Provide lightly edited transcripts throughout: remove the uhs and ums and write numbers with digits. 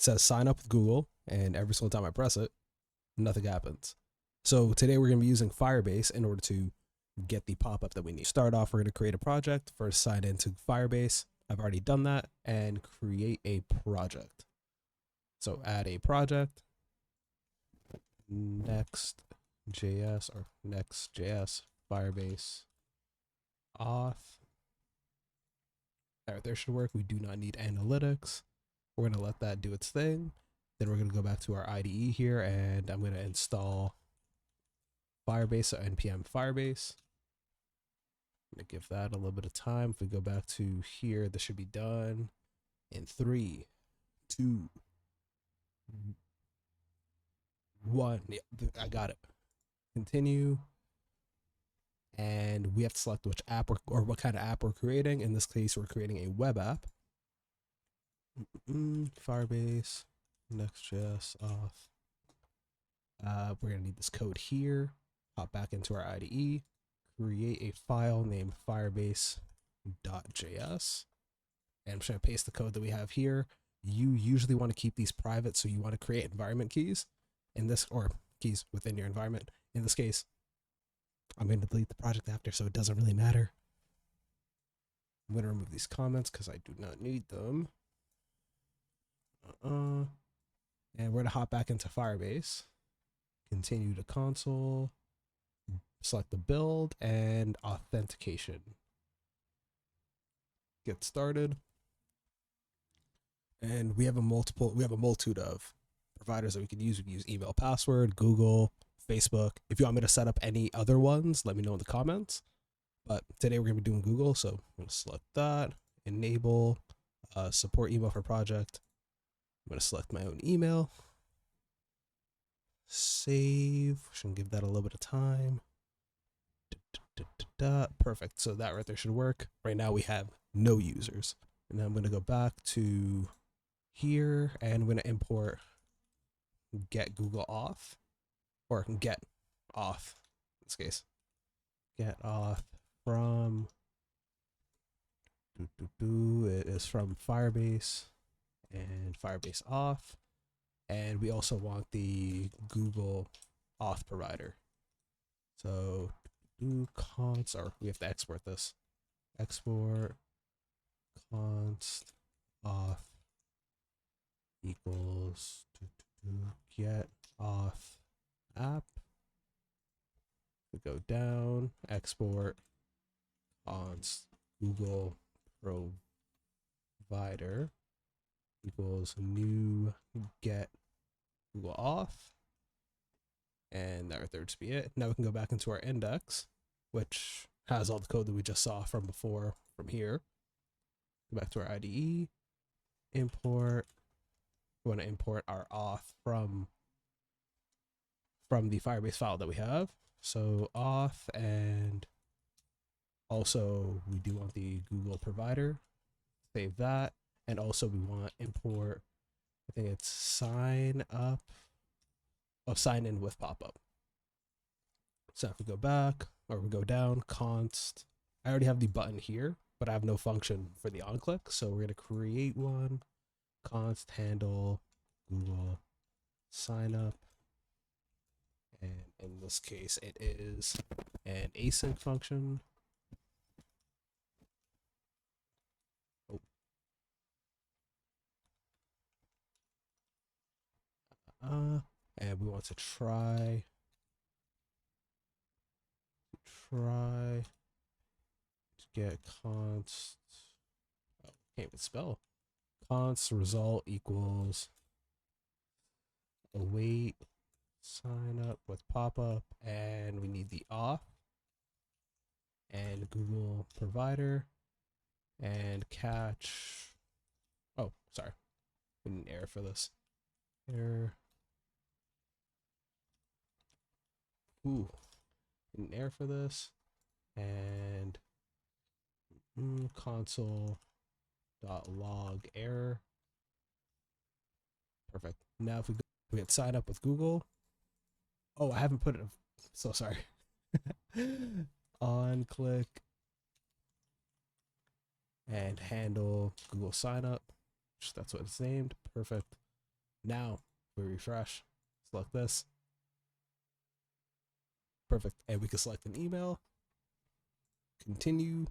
says sign up with Google, and every single time I press it, nothing happens. So today we're going to be using Firebase in order to get the pop-up that we need. Start off, we're going to create a project. First, sign into Firebase. I've already done that, and create a project. So add a project, Nextjs Firebase auth. All right, there should work. We do not need analytics. We're going to let that do its thing. Then we're going to go back to our IDE here, and I'm going to install Firebase, so npm Firebase. I'm going to give that a little bit of time. If we go back to here, this should be done in 3, 2, 1. Yeah, I got it. Continue. And we have to select which app or what kind of app we're creating. In this case, we're creating a web app. Firebase, Nextjs, auth. We're going to need this code here. Hop back into our IDE. Create a file named firebase.js. And I'm just going to paste the code that we have here. You usually want to keep these private, so you want to create environment keys in this, or keys within your environment. In this case, I'm going to delete the project after, so it doesn't really matter. I'm going to remove these comments because I do not need them. And we're going to hop back into Firebase. Continue to console. Select the build and authentication. Get started. And we have a multitude of providers that we can use. We can use email, password, Google, Facebook. If you want me to set up any other ones, let me know in the comments. But today we're going to be doing Google, so I'm going to select that. Enable support email for project. I'm going to select my own email. Save. Should give that a little bit of time. Perfect. So that right there should work. Right now we have no users. And then I'm going to go back to here, and I'm going to import get Google auth, or get auth in this case. Get auth from it is from Firebase and Firebase auth, and we also want the Google auth provider. So const, or we have to export this. Export const auth equals get auth app. We go down, export const Google provider equals new get Google auth. And that right there would just be it. Now we can go back into our index, which has all the code that we just saw from before from here. Go back to our IDE, import. We want to import our auth from the Firebase file that we have. So auth, and also we do want the Google provider. Save that. And also we want import, I think it's sign in with Popup. So if we go back, or we go down, const, I already have the button here, but I have no function for the on click. So we're going to create one, const handle Google sign up. And in this case, it is an async function. And we want to try to get const, can't even spell, const result equals await sign up with Popup, and we need the auth and Google provider and catch. Oh, sorry, we need an error for this. Error. Ooh, an error for this, and console.log error. Perfect. Now if we hit sign up with Google. Oh, I haven't put it. So sorry. On click and handle Google sign up. That's what it's named. Perfect. Now we refresh, select this. Perfect. And we can select an email, continue.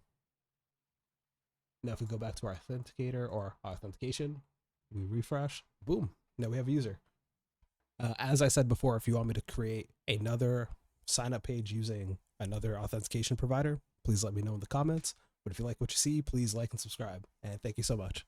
Now if we go back to our authenticator or authentication, we refresh, boom, now we have a user. As I said before, if you want me to create another sign up page using another authentication provider, please let me know in the comments. But if you like what you see, please like and subscribe. And thank you so much.